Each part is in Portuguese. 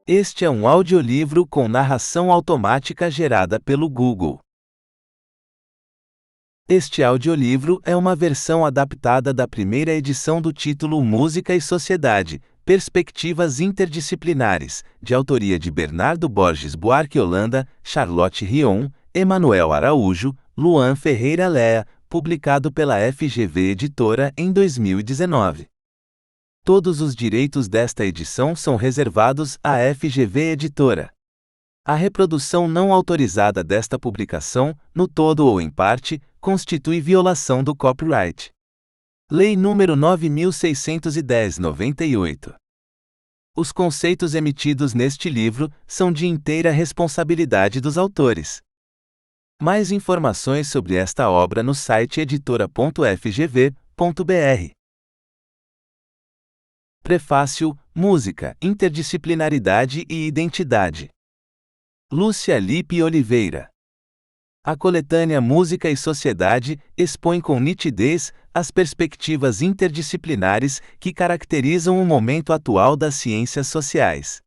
Este é um audiolivro com narração automática gerada pelo Google. Este audiolivro é uma versão adaptada da primeira edição do título Música e Sociedade, Perspectivas Interdisciplinares, de autoria de Bernardo Borges Buarque Holanda, Charlotte Rion, Emanuel Araújo, Luan Ferreira Lea, publicado pela FGV Editora em 2019. Todos os direitos desta edição são reservados à FGV Editora. A reprodução não autorizada desta publicação, no todo ou em parte, constitui violação do copyright. Lei nº 9.610/98. Os conceitos emitidos neste livro são de inteira responsabilidade dos autores. Mais informações sobre esta obra no site editora.fgv.br. Prefácio, Música, Interdisciplinaridade e Identidade. Lúcia Lippe Oliveira. A coletânea Música e Sociedade expõe com nitidez as perspectivas interdisciplinares que caracterizam o momento atual das ciências sociais.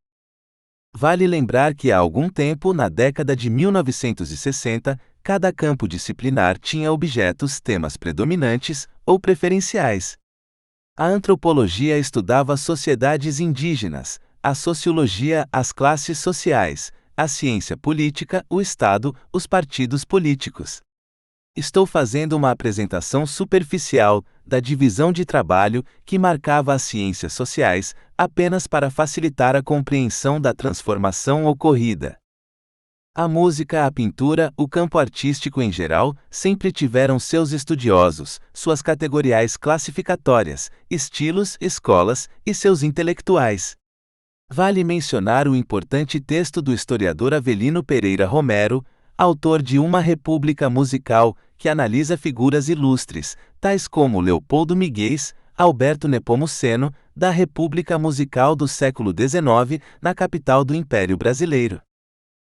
Vale lembrar que há algum tempo, na década de 1960, cada campo disciplinar tinha objetos, temas predominantes ou preferenciais. A antropologia estudava sociedades indígenas, a sociologia as classes sociais, a ciência política o Estado, os partidos políticos. Estou fazendo uma apresentação superficial da divisão de trabalho que marcava as ciências sociais, apenas para facilitar a compreensão da transformação ocorrida. A música, a pintura, o campo artístico em geral, sempre tiveram seus estudiosos, suas categoriais classificatórias, estilos, escolas e seus intelectuais. Vale mencionar o importante texto do historiador Avelino Pereira Romero, autor de Uma República Musical, que analisa figuras ilustres, tais como Leopoldo Miguez, Alberto Nepomuceno, da República Musical do século XIX, na capital do Império Brasileiro.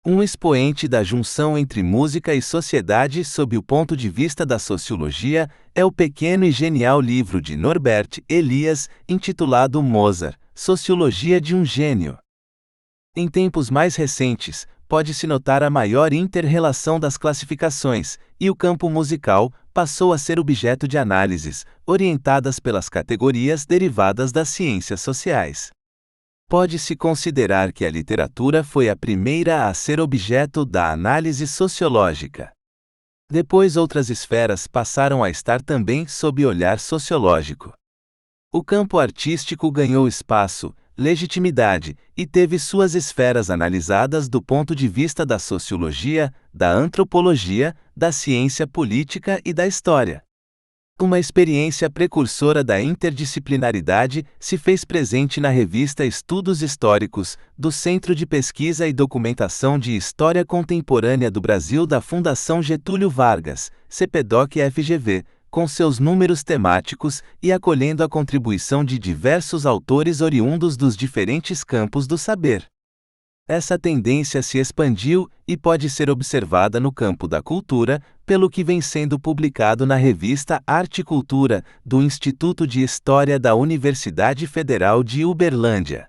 Um expoente da junção entre música e sociedade sob o ponto de vista da sociologia é o pequeno e genial livro de Norbert Elias, intitulado Mozart, Sociologia de um Gênio. Em tempos mais recentes, pode-se notar a maior inter-relação das classificações, e o campo musical passou a ser objeto de análises, orientadas pelas categorias derivadas das ciências sociais. Pode-se considerar que a literatura foi a primeira a ser objeto da análise sociológica. Depois outras esferas passaram a estar também sob olhar sociológico. O campo artístico ganhou espaço, legitimidade, e teve suas esferas analisadas do ponto de vista da sociologia, da antropologia, da ciência política e da história. Uma experiência precursora da interdisciplinaridade se fez presente na revista Estudos Históricos, do Centro de Pesquisa e Documentação de História Contemporânea do Brasil da Fundação Getúlio Vargas, CPDOC-FGV, com seus números temáticos e acolhendo a contribuição de diversos autores oriundos dos diferentes campos do saber. Essa tendência se expandiu e pode ser observada no campo da cultura, pelo que vem sendo publicado na revista Arte e Cultura, do Instituto de História da Universidade Federal de Uberlândia.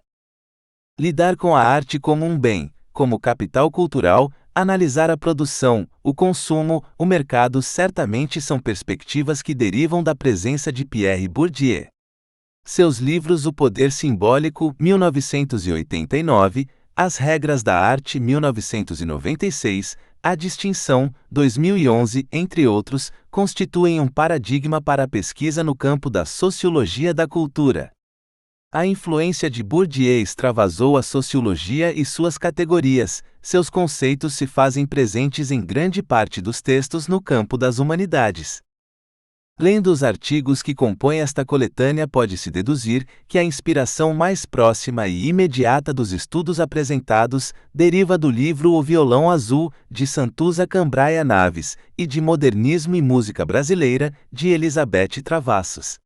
Lidar com a arte como um bem, como capital cultural, analisar a produção, o consumo, o mercado certamente são perspectivas que derivam da presença de Pierre Bourdieu. Seus livros O Poder Simbólico, 1989, As Regras da Arte, 1996, A Distinção, 2011, entre outros, constituem um paradigma para a pesquisa no campo da sociologia da cultura. A influência de Bourdieu extravasou a sociologia e suas categorias, seus conceitos se fazem presentes em grande parte dos textos no campo das humanidades. Lendo os artigos que compõem esta coletânea, pode-se deduzir que a inspiração mais próxima e imediata dos estudos apresentados deriva do livro O Violão Azul, de Santuza Cambraia Naves, e de Modernismo e Música Brasileira, de Elizabeth Travassos.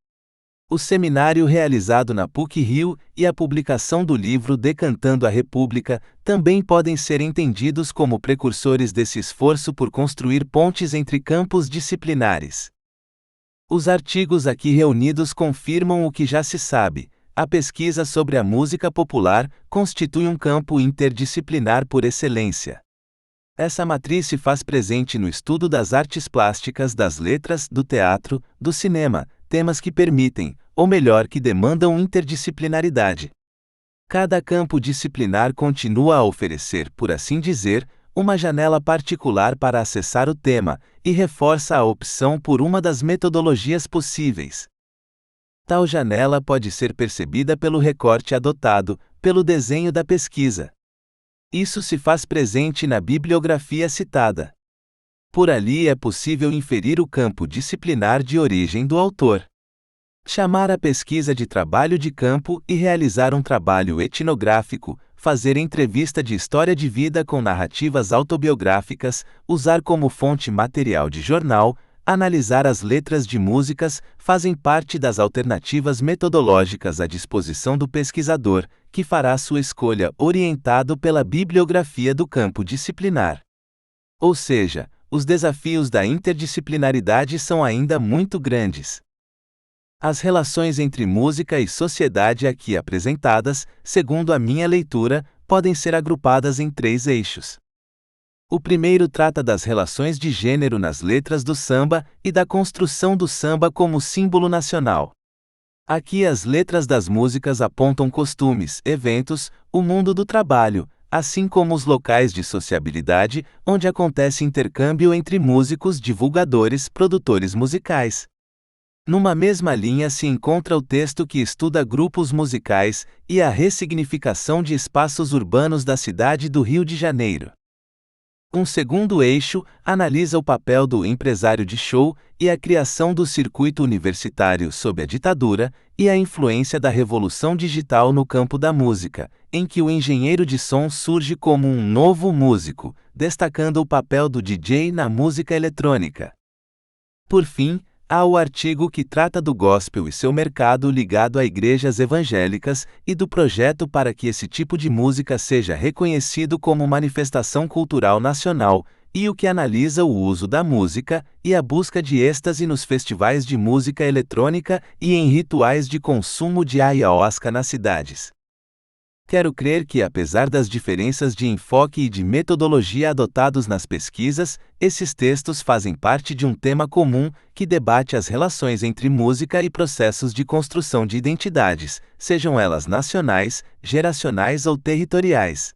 O seminário realizado na PUC-Rio e a publicação do livro Decantando a República também podem ser entendidos como precursores desse esforço por construir pontes entre campos disciplinares. Os artigos aqui reunidos confirmam o que já se sabe: a pesquisa sobre a música popular constitui um campo interdisciplinar por excelência. Essa matriz se faz presente no estudo das artes plásticas, das letras, do teatro, do cinema, temas que permitem, ou melhor, que demandam interdisciplinaridade. Cada campo disciplinar continua a oferecer, por assim dizer, uma janela particular para acessar o tema, e reforça a opção por uma das metodologias possíveis. Tal janela pode ser percebida pelo recorte adotado, pelo desenho da pesquisa. Isso se faz presente na bibliografia citada. Por ali é possível inferir o campo disciplinar de origem do autor. Chamar a pesquisa de trabalho de campo e realizar um trabalho etnográfico, fazer entrevista de história de vida com narrativas autobiográficas, usar como fonte material de jornal, analisar as letras de músicas, fazem parte das alternativas metodológicas à disposição do pesquisador, que fará sua escolha orientado pela bibliografia do campo disciplinar. Ou seja, os desafios da interdisciplinaridade são ainda muito grandes. As relações entre música e sociedade aqui apresentadas, segundo a minha leitura, podem ser agrupadas em 3 eixos. O primeiro trata das relações de gênero nas letras do samba e da construção do samba como símbolo nacional. Aqui as letras das músicas apontam costumes, eventos, o mundo do trabalho, assim como os locais de sociabilidade, onde acontece intercâmbio entre músicos, divulgadores, produtores musicais. Numa mesma linha se encontra o texto que estuda grupos musicais e a ressignificação de espaços urbanos da cidade do Rio de Janeiro. Um segundo eixo analisa o papel do empresário de show e a criação do circuito universitário sob a ditadura e a influência da revolução digital no campo da música, em que o engenheiro de som surge como um novo músico, destacando o papel do DJ na música eletrônica. Por fim, há o artigo que trata do gospel e seu mercado ligado a igrejas evangélicas e do projeto para que esse tipo de música seja reconhecido como manifestação cultural nacional, e o que analisa o uso da música e a busca de êxtase nos festivais de música eletrônica e em rituais de consumo de ayahuasca nas cidades. Quero crer que, apesar das diferenças de enfoque e de metodologia adotados nas pesquisas, esses textos fazem parte de um tema comum que debate as relações entre música e processos de construção de identidades, sejam elas nacionais, geracionais ou territoriais.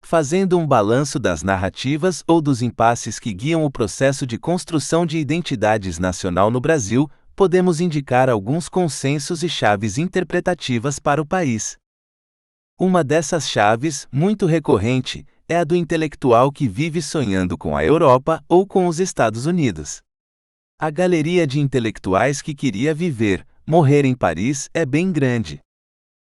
Fazendo um balanço das narrativas ou dos impasses que guiam o processo de construção de identidades nacional no Brasil, podemos indicar alguns consensos e chaves interpretativas para o país. Uma dessas chaves, muito recorrente, é a do intelectual que vive sonhando com a Europa ou com os Estados Unidos. A galeria de intelectuais que queria viver, morrer em Paris é bem grande.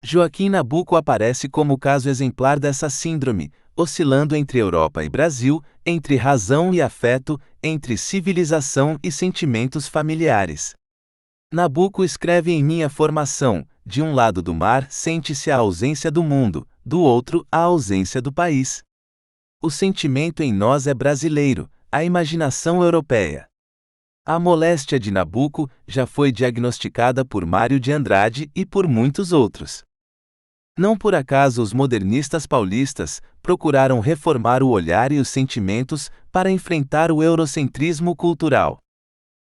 Joaquim Nabuco aparece como caso exemplar dessa síndrome, oscilando entre Europa e Brasil, entre razão e afeto, entre civilização e sentimentos familiares. Nabuco escreve em Minha Formação: de um lado do mar sente-se a ausência do mundo, do outro, a ausência do país. O sentimento em nós é brasileiro, a imaginação europeia. A moléstia de Nabuco já foi diagnosticada por Mário de Andrade e por muitos outros. Não por acaso os modernistas paulistas procuraram reformar o olhar e os sentimentos para enfrentar o eurocentrismo cultural.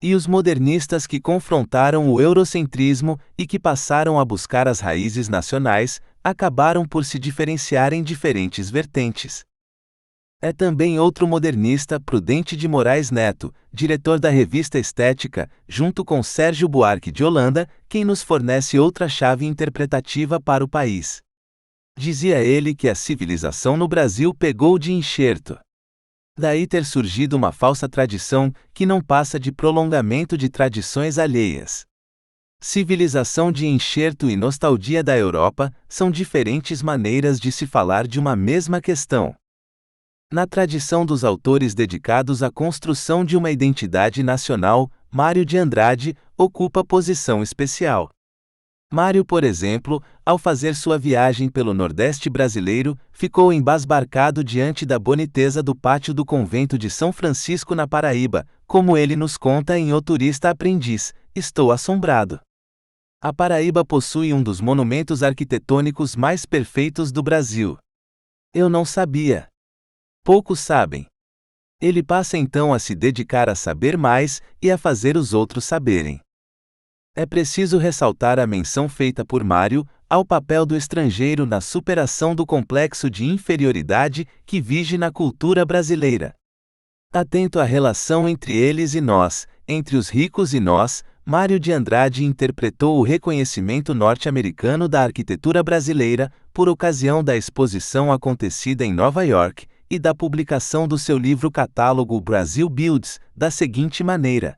E os modernistas que confrontaram o eurocentrismo e que passaram a buscar as raízes nacionais, acabaram por se diferenciar em diferentes vertentes. É também outro modernista, Prudente de Moraes Neto, diretor da revista Estética, junto com Sérgio Buarque de Holanda, quem nos fornece outra chave interpretativa para o país. Dizia ele que a civilização no Brasil pegou de enxerto. Daí ter surgido uma falsa tradição, que não passa de prolongamento de tradições alheias. Civilização de enxerto e nostalgia da Europa são diferentes maneiras de se falar de uma mesma questão. Na tradição dos autores dedicados à construção de uma identidade nacional, Mário de Andrade ocupa posição especial. Mário, por exemplo, ao fazer sua viagem pelo Nordeste brasileiro, ficou embasbacado diante da boniteza do pátio do convento de São Francisco na Paraíba, como ele nos conta em O Turista Aprendiz: estou assombrado. A Paraíba possui um dos monumentos arquitetônicos mais perfeitos do Brasil. Eu não sabia. Poucos sabem. Ele passa então a se dedicar a saber mais e a fazer os outros saberem. É preciso ressaltar a menção feita por Mário ao papel do estrangeiro na superação do complexo de inferioridade que vige na cultura brasileira. Atento à relação entre eles e nós, entre os ricos e nós, Mário de Andrade interpretou o reconhecimento norte-americano da arquitetura brasileira, por ocasião da exposição acontecida em Nova York, e da publicação do seu livro-catálogo Brazil Builds, da seguinte maneira: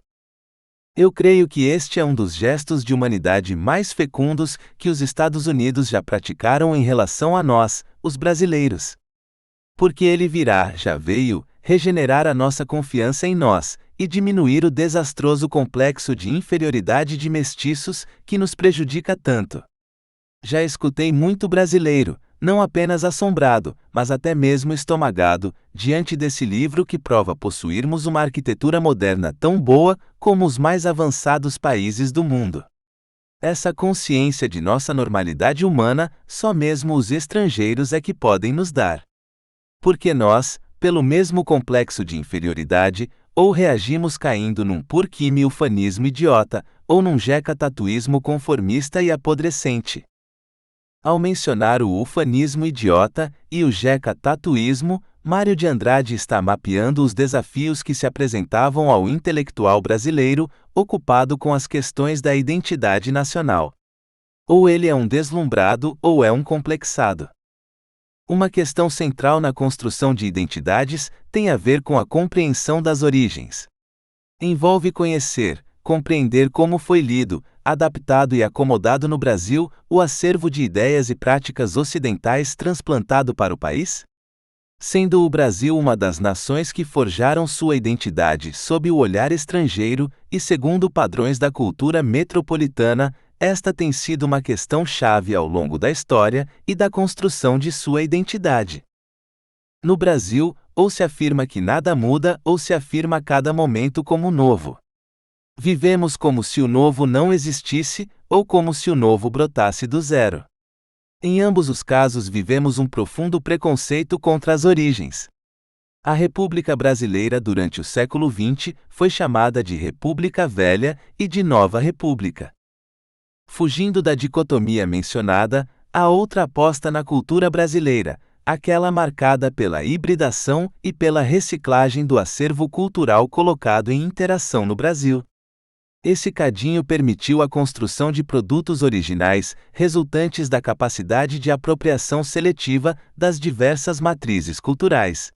eu creio que este é um dos gestos de humanidade mais fecundos que os Estados Unidos já praticaram em relação a nós, os brasileiros. Porque ele virá, já veio, regenerar a nossa confiança em nós, e diminuir o desastroso complexo de inferioridade de mestiços que nos prejudica tanto. Já escutei muito brasileiro, não apenas assombrado, mas até mesmo estomagado, diante desse livro que prova possuirmos uma arquitetura moderna tão boa como os mais avançados países do mundo. Essa consciência de nossa normalidade humana, só mesmo os estrangeiros é que podem nos dar. Porque nós, pelo mesmo complexo de inferioridade, ou reagimos caindo num purquime-ufanismo idiota, ou num jeca-tatuísmo conformista e apodrecente. Ao mencionar o ufanismo idiota e o jeca-tatuísmo, Mário de Andrade está mapeando os desafios que se apresentavam ao intelectual brasileiro, ocupado com as questões da identidade nacional. Ou ele é um deslumbrado ou é um complexado. Uma questão central na construção de identidades tem a ver com a compreensão das origens. Envolve conhecer, compreender como foi lido, adaptado e acomodado no Brasil o acervo de ideias e práticas ocidentais transplantado para o país? Sendo o Brasil uma das nações que forjaram sua identidade sob o olhar estrangeiro e segundo padrões da cultura metropolitana, esta tem sido uma questão-chave ao longo da história e da construção de sua identidade. No Brasil, ou se afirma que nada muda ou se afirma a cada momento como novo. Vivemos como se o novo não existisse, ou como se o novo brotasse do zero. Em ambos os casos vivemos um profundo preconceito contra as origens. A República Brasileira durante o século XX foi chamada de República Velha e de Nova República. Fugindo da dicotomia mencionada, há outra aposta na cultura brasileira, aquela marcada pela hibridação e pela reciclagem do acervo cultural colocado em interação no Brasil. Esse cadinho permitiu a construção de produtos originais, resultantes da capacidade de apropriação seletiva das diversas matrizes culturais.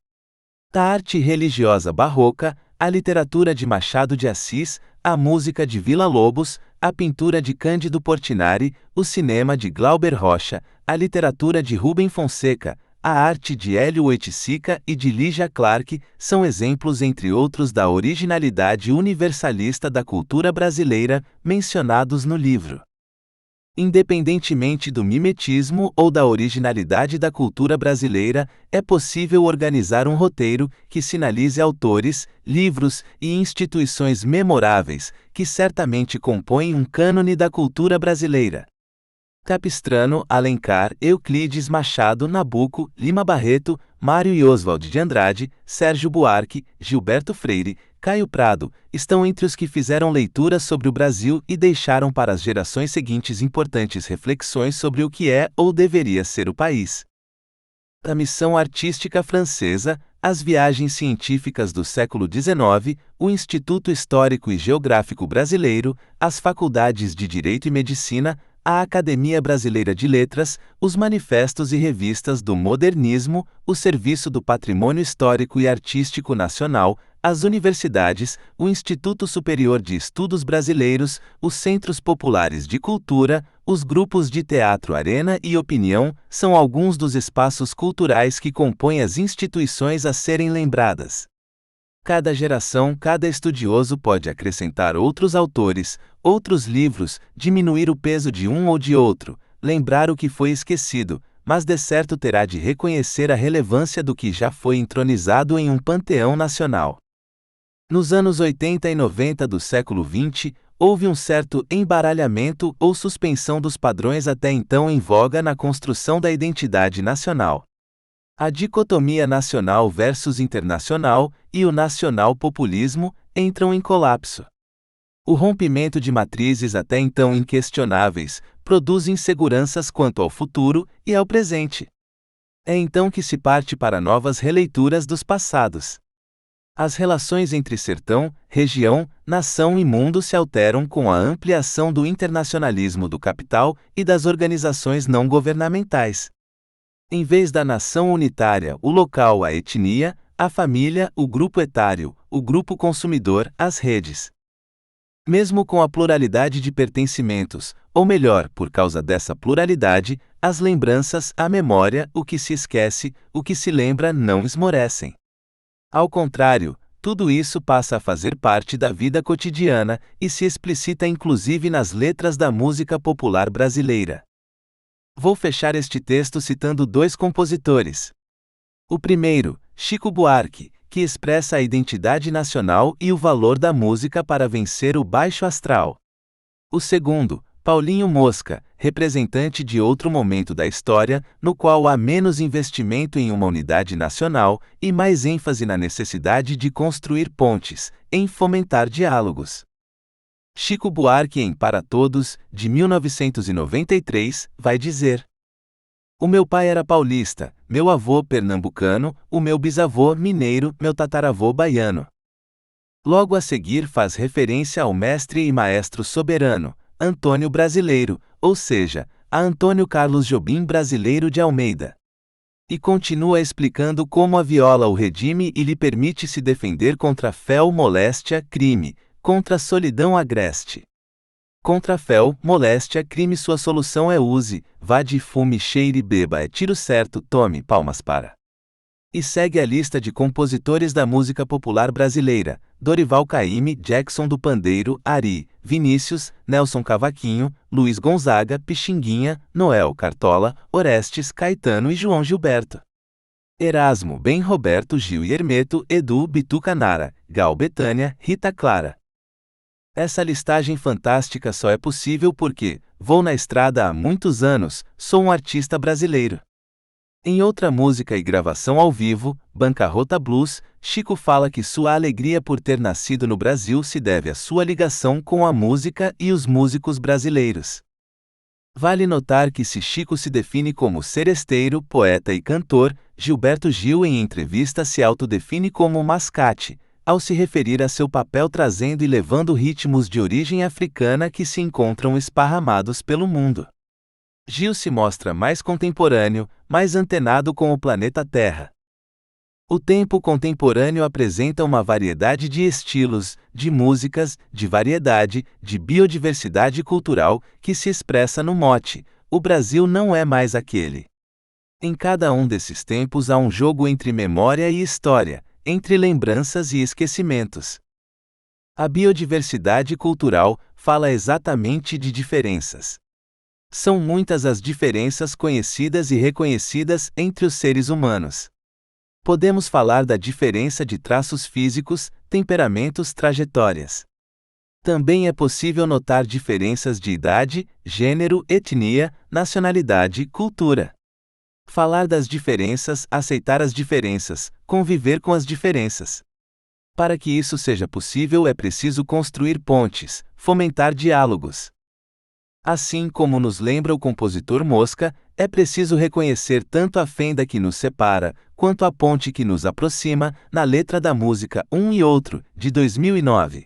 Da arte religiosa barroca, a literatura de Machado de Assis, a música de Villa-Lobos, a pintura de Cândido Portinari, o cinema de Glauber Rocha, a literatura de Rubem Fonseca, a arte de Hélio Oiticica e de Lígia Clark são exemplos entre outros da originalidade universalista da cultura brasileira, mencionados no livro. Independentemente do mimetismo ou da originalidade da cultura brasileira, é possível organizar um roteiro que sinalize autores, livros e instituições memoráveis, que certamente compõem um cânone da cultura brasileira. Capistrano, Alencar, Euclides Machado, Nabuco, Lima Barreto, Mário e Oswald de Andrade, Sérgio Buarque, Gilberto Freire, Caio Prado, estão entre os que fizeram leituras sobre o Brasil e deixaram para as gerações seguintes importantes reflexões sobre o que é ou deveria ser o país. A missão artística francesa, as viagens científicas do século XIX, o Instituto Histórico e Geográfico Brasileiro, as faculdades de Direito e Medicina, a Academia Brasileira de Letras, os manifestos e revistas do modernismo, o Serviço do Patrimônio Histórico e Artístico Nacional, as universidades, o Instituto Superior de Estudos Brasileiros, os Centros Populares de Cultura, os grupos de teatro Arena e Opinião, são alguns dos espaços culturais que compõem as instituições a serem lembradas. Cada geração, cada estudioso pode acrescentar outros autores, outros livros, diminuir o peso de um ou de outro, lembrar o que foi esquecido, mas de certo terá de reconhecer a relevância do que já foi entronizado em um panteão nacional. Nos anos 80 e 90 do século XX, houve um certo embaralhamento ou suspensão dos padrões até então em voga na construção da identidade nacional. A dicotomia nacional versus internacional e o nacional-populismo entram em colapso. O rompimento de matrizes até então inquestionáveis produz inseguranças quanto ao futuro e ao presente. É então que se parte para novas releituras dos passados. As relações entre sertão, região, nação e mundo se alteram com a ampliação do internacionalismo do capital e das organizações não governamentais. Em vez da nação unitária, o local, a etnia, a família, o grupo etário, o grupo consumidor, as redes. Mesmo com a pluralidade de pertencimentos, ou melhor, por causa dessa pluralidade, as lembranças, a memória, o que se esquece, o que se lembra não esmorecem. Ao contrário, tudo isso passa a fazer parte da vida cotidiana e se explicita inclusive nas letras da música popular brasileira. Vou fechar este texto citando dois compositores. O primeiro, Chico Buarque, que expressa a identidade nacional e o valor da música para vencer o baixo astral. O segundo, Paulinho Mosca, representante de outro momento da história, no qual há menos investimento em uma unidade nacional e mais ênfase na necessidade de construir pontes, em fomentar diálogos. Chico Buarque em Para Todos, de 1993, vai dizer: o meu pai era paulista, meu avô pernambucano, o meu bisavô mineiro, meu tataravô baiano. Logo a seguir faz referência ao mestre e maestro soberano, Antônio Brasileiro, ou seja, a Antônio Carlos Jobim Brasileiro de Almeida. E continua explicando como a viola o redime e lhe permite se defender contra fel, moléstia, crime, contra solidão agreste. Contra fel, moléstia, crime sua solução é use, vá de fume, cheire, beba, é tiro certo, tome palmas para. E segue a lista de compositores da música popular brasileira: Dorival Caymmi, Jackson do Pandeiro, Ari, Vinícius, Nelson Cavaquinho, Luiz Gonzaga, Pixinguinha, Noel Cartola, Orestes, Caetano e João Gilberto. Erasmo, Ben Roberto, Gil e Hermeto, Edu, Bituca Nara, Gal Betânia, Rita Clara. Essa listagem fantástica só é possível porque vou na estrada há muitos anos, sou um artista brasileiro. Em outra música e gravação ao vivo, Bancarrota Blues, Chico fala que sua alegria por ter nascido no Brasil se deve à sua ligação com a música e os músicos brasileiros. Vale notar que se Chico se define como seresteiro, poeta e cantor, Gilberto Gil em entrevista se autodefine como mascate, ao se referir a seu papel trazendo e levando ritmos de origem africana que se encontram esparramados pelo mundo. Gil se mostra mais contemporâneo, mais antenado com o planeta Terra. O tempo contemporâneo apresenta uma variedade de estilos, de músicas, de variedade, de biodiversidade cultural, que se expressa no mote: o Brasil não é mais aquele. Em cada um desses tempos há um jogo entre memória e história, entre lembranças e esquecimentos. A biodiversidade cultural fala exatamente de diferenças. São muitas as diferenças conhecidas e reconhecidas entre os seres humanos. Podemos falar da diferença de traços físicos, temperamentos, trajetórias. Também é possível notar diferenças de idade, gênero, etnia, nacionalidade, cultura. Falar das diferenças, aceitar as diferenças, conviver com as diferenças. Para que isso seja possível é preciso construir pontes, fomentar diálogos. Assim como nos lembra o compositor Mosca, é preciso reconhecer tanto a fenda que nos separa, quanto a ponte que nos aproxima, na letra da música Um e Outro, de 2009.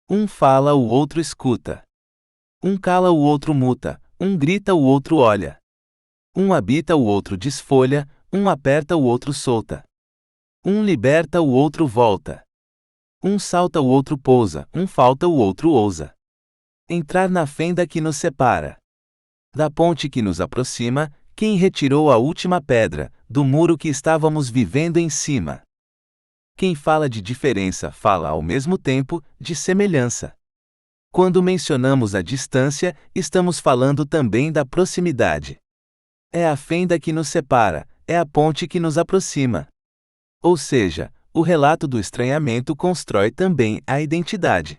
Um fala, o outro escuta. Um cala, o outro muta, um grita, o outro olha. Um habita, o outro desfolha, um aperta, o outro solta. Um liberta, o outro volta. Um salta, o outro pousa, um falta, o outro ousa. Entrar na fenda que nos separa. Da ponte que nos aproxima, quem retirou a última pedra, do muro que estávamos vivendo em cima. Quem fala de diferença fala ao mesmo tempo de semelhança. Quando mencionamos a distância, estamos falando também da proximidade. É a fenda que nos separa, é a ponte que nos aproxima. Ou seja, o relato do estranhamento constrói também a identidade.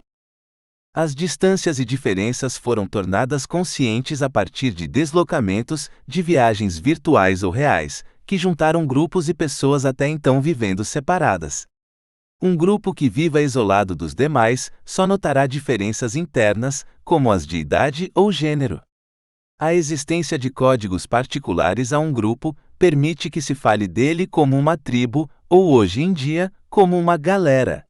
As distâncias e diferenças foram tornadas conscientes a partir de deslocamentos, de viagens virtuais ou reais, que juntaram grupos e pessoas até então vivendo separadas. Um grupo que viva isolado dos demais só notará diferenças internas, como as de idade ou gênero. A existência de códigos particulares a um grupo permite que se fale dele como uma tribo, ou hoje em dia, como uma galera.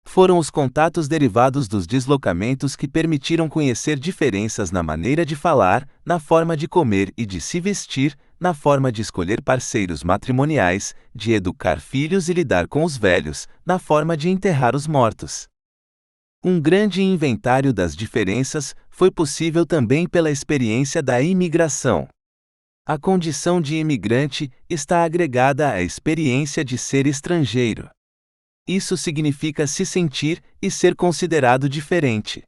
Foram os contatos derivados dos deslocamentos que permitiram conhecer diferenças na maneira de falar, na forma de comer e de se vestir, na forma de escolher parceiros matrimoniais, de educar filhos e lidar com os velhos, na forma de enterrar os mortos. Um grande inventário das diferenças foi possível também pela experiência da imigração. A condição de imigrante está agregada à experiência de ser estrangeiro. Isso significa se sentir e ser considerado diferente.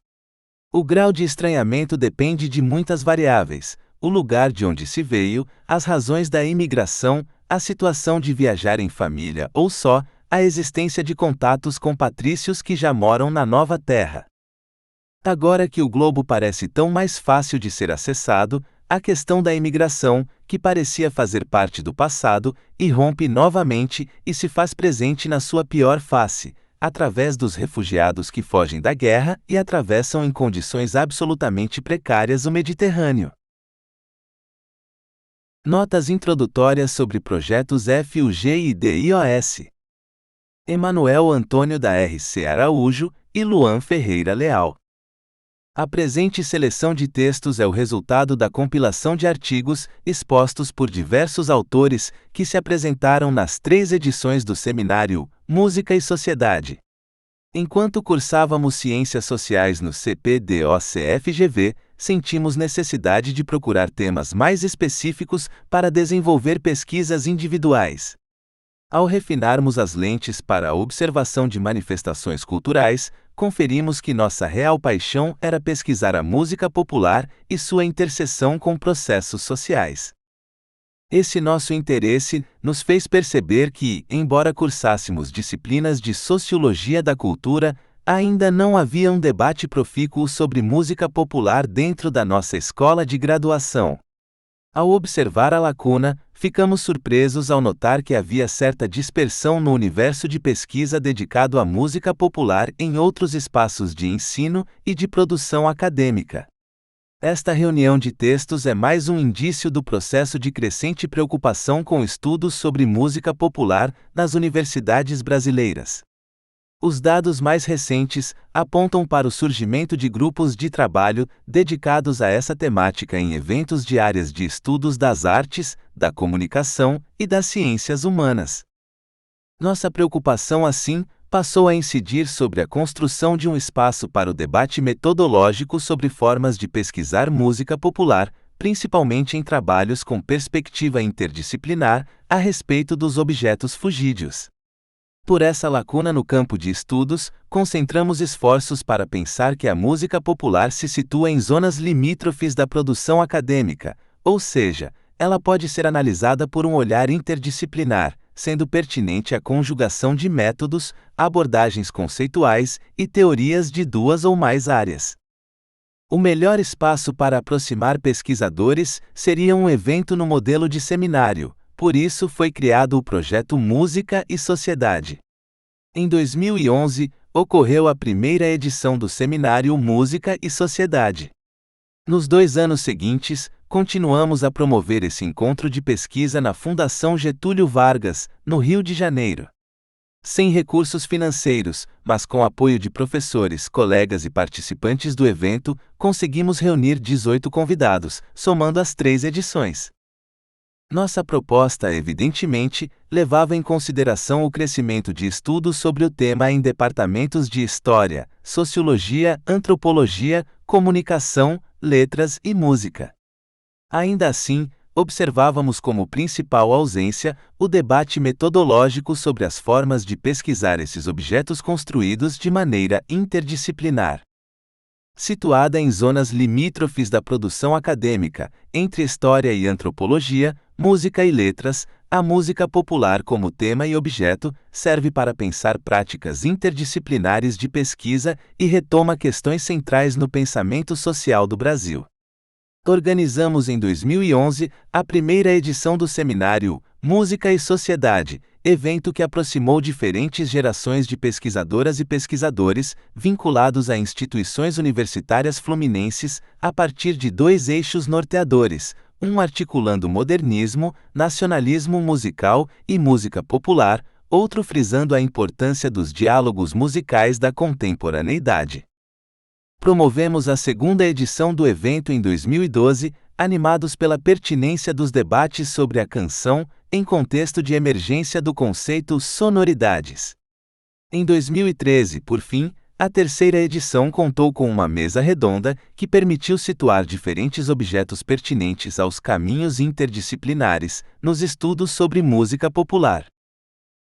O grau de estranhamento depende de muitas variáveis: o lugar de onde se veio, as razões da imigração, a situação de viajar em família ou só, a existência de contatos com patrícios que já moram na nova terra. Agora que o globo parece tão mais fácil de ser acessado, a questão da imigração, que parecia fazer parte do passado, irrompe novamente e se faz presente na sua pior face, através dos refugiados que fogem da guerra e atravessam em condições absolutamente precárias o Mediterrâneo. Notas introdutórias sobre projetos FUG e DIOS. Emanuel Antônio da R.C. Araújo e Luan Ferreira Leal. A presente seleção de textos é o resultado da compilação de artigos expostos por diversos autores que se apresentaram nas 3 edições do seminário Música e Sociedade. Enquanto cursávamos Ciências Sociais no CPDO-CFGV, sentimos necessidade de procurar temas mais específicos para desenvolver pesquisas individuais. Ao refinarmos as lentes para a observação de manifestações culturais, conferimos que nossa real paixão era pesquisar a música popular e sua interseção com processos sociais. Esse nosso interesse nos fez perceber que, embora cursássemos disciplinas de sociologia da cultura, ainda não havia um debate profícuo sobre música popular dentro da nossa escola de graduação. Ao observar a lacuna, ficamos surpresos ao notar que havia certa dispersão no universo de pesquisa dedicado à música popular em outros espaços de ensino e de produção acadêmica. Esta reunião de textos é mais um indício do processo de crescente preocupação com estudos sobre música popular nas universidades brasileiras. Os dados mais recentes apontam para o surgimento de grupos de trabalho dedicados a essa temática em eventos de áreas de estudos das artes, da comunicação e das ciências humanas. Nossa preocupação, assim, passou a incidir sobre a construção de um espaço para o debate metodológico sobre formas de pesquisar música popular, principalmente em trabalhos com perspectiva interdisciplinar, a respeito dos objetos fugídios. Por essa lacuna no campo de estudos, concentramos esforços para pensar que a música popular se situa em zonas limítrofes da produção acadêmica, ou seja, ela pode ser analisada por um olhar interdisciplinar, sendo pertinente a conjugação de métodos, abordagens conceituais e teorias de 2 ou mais áreas. O melhor espaço para aproximar pesquisadores seria um evento no modelo de seminário. Por isso foi criado o projeto Música e Sociedade. Em 2011, ocorreu a primeira edição do seminário Música e Sociedade. Nos 2 anos seguintes, continuamos a promover esse encontro de pesquisa na Fundação Getúlio Vargas, no Rio de Janeiro. Sem recursos financeiros, mas com apoio de professores, colegas e participantes do evento, conseguimos reunir 18 convidados, somando as 3 edições. Nossa proposta, evidentemente, levava em consideração o crescimento de estudos sobre o tema em departamentos de História, Sociologia, Antropologia, Comunicação, Letras e Música. Ainda assim, observávamos como principal ausência o debate metodológico sobre as formas de pesquisar esses objetos construídos de maneira interdisciplinar. Situada em zonas limítrofes da produção acadêmica, entre História e Antropologia, Música e Letras, A música popular como tema e objeto serve para pensar práticas interdisciplinares de pesquisa e retoma questões centrais no pensamento social do Brasil. Organizamos em 2011 a primeira edição do seminário Música e Sociedade, evento que aproximou diferentes gerações de pesquisadoras e pesquisadores, vinculados a instituições universitárias fluminenses, a partir de dois eixos norteadores, um articulando modernismo, nacionalismo musical e música popular, outro frisando a importância dos diálogos musicais da contemporaneidade. Promovemos a segunda edição do evento em 2012, animados pela pertinência dos debates sobre a canção, em contexto de emergência do conceito sonoridades. Em 2013, por fim, a terceira edição contou com uma mesa redonda que permitiu situar diferentes objetos pertinentes aos caminhos interdisciplinares nos estudos sobre música popular.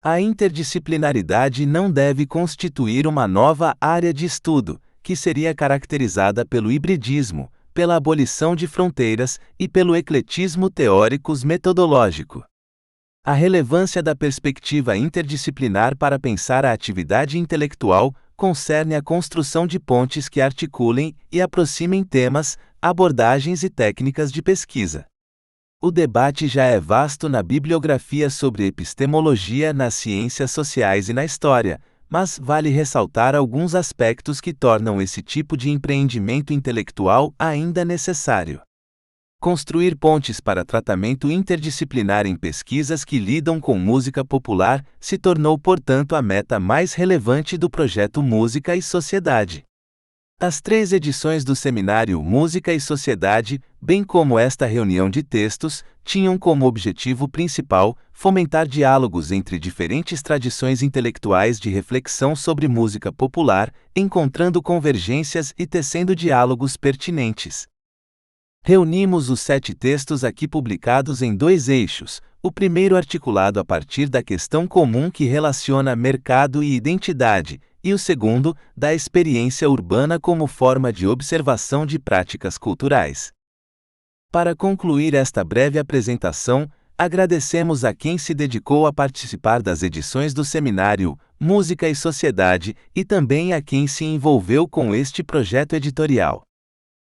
A interdisciplinaridade não deve constituir uma nova área de estudo, que seria caracterizada pelo hibridismo, pela abolição de fronteiras e pelo ecletismo teórico-metodológico. A relevância da perspectiva interdisciplinar para pensar a atividade intelectual concerne a construção de pontes que articulem e aproximem temas, abordagens e técnicas de pesquisa. O debate já é vasto na bibliografia sobre epistemologia nas ciências sociais e na história, mas vale ressaltar alguns aspectos que tornam esse tipo de empreendimento intelectual ainda necessário. Construir pontes para tratamento interdisciplinar em pesquisas que lidam com música popular se tornou, portanto, a meta mais relevante do projeto Música e Sociedade. As 3 edições do seminário Música e Sociedade, bem como esta reunião de textos, tinham como objetivo principal fomentar diálogos entre diferentes tradições intelectuais de reflexão sobre música popular, encontrando convergências e tecendo diálogos pertinentes. Reunimos os 7 textos aqui publicados em 2 eixos, o primeiro articulado a partir da questão comum que relaciona mercado e identidade, e o segundo, da experiência urbana como forma de observação de práticas culturais. Para concluir esta breve apresentação, agradecemos a quem se dedicou a participar das edições do seminário Música e Sociedade e também a quem se envolveu com este projeto editorial.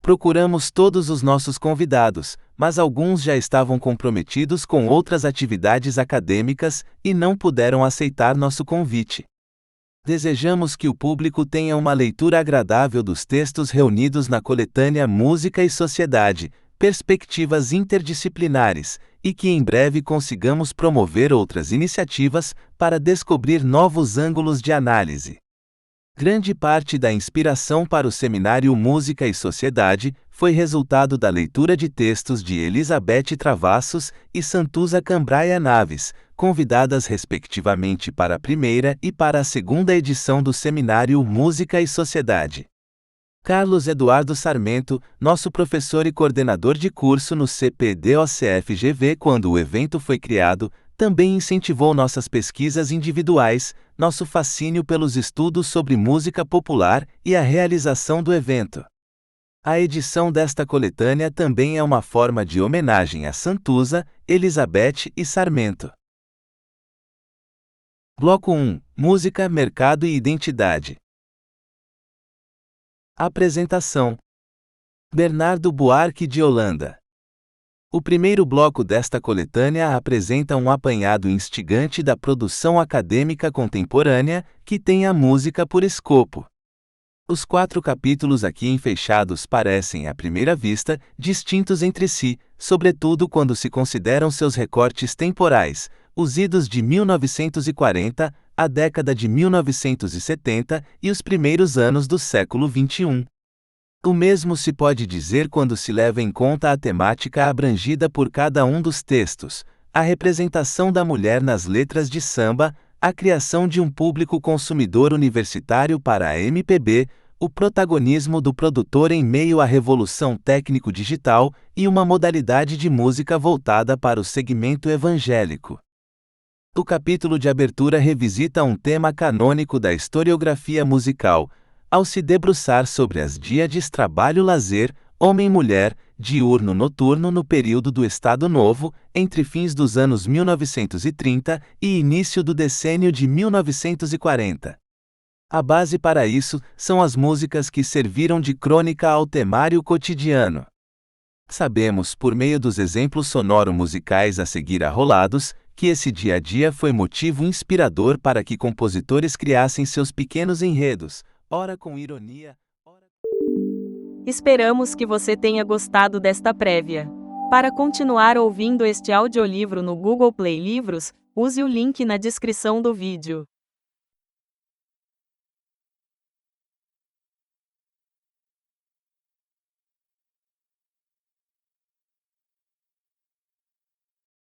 Procuramos todos os nossos convidados, mas alguns já estavam comprometidos com outras atividades acadêmicas e não puderam aceitar nosso convite. Desejamos que o público tenha uma leitura agradável dos textos reunidos na coletânea Música e Sociedade, Perspectivas Interdisciplinares, e que em breve consigamos promover outras iniciativas para descobrir novos ângulos de análise. Grande parte da inspiração para o seminário Música e Sociedade foi resultado da leitura de textos de Elizabeth Travassos e Santuza Cambraia Naves, convidadas respectivamente para a primeira e para a segunda edição do seminário Música e Sociedade. Carlos Eduardo Sarmento, nosso professor e coordenador de curso no CPDOCFGV quando o evento foi criado, também incentivou nossas pesquisas individuais, nosso fascínio pelos estudos sobre música popular e a realização do evento. A edição desta coletânea também é uma forma de homenagem a Santuza, Elizabeth e Sarmento. Bloco 1. Música, Mercado e Identidade. Apresentação. Bernardo Buarque de Holanda. O primeiro bloco desta coletânea apresenta um apanhado instigante da produção acadêmica contemporânea, que tem a música por escopo. Os 4 capítulos aqui enfechados parecem, à primeira vista, distintos entre si, sobretudo quando se consideram seus recortes temporais, os idos de 1940, a década de 1970 e os primeiros anos do século XXI. O mesmo se pode dizer quando se leva em conta a temática abrangida por cada um dos textos, a representação da mulher nas letras de samba, a criação de um público consumidor universitário para a MPB, o protagonismo do produtor em meio à revolução técnico-digital e uma modalidade de música voltada para o segmento evangélico. O capítulo de abertura revisita um tema canônico da historiografia musical, ao se debruçar sobre as díades trabalho-lazer, homem-mulher, diurno-noturno no período do Estado Novo, entre fins dos anos 1930 e início do decênio de 1940. A base para isso são as músicas que serviram de crônica ao temário cotidiano. Sabemos, por meio dos exemplos sonoro-musicais a seguir arrolados, que esse dia a dia foi motivo inspirador para que compositores criassem seus pequenos enredos, ora com ironia, ora... Esperamos que você tenha gostado desta prévia. Para continuar ouvindo este audiolivro no Google Play Livros, use o link na descrição do vídeo.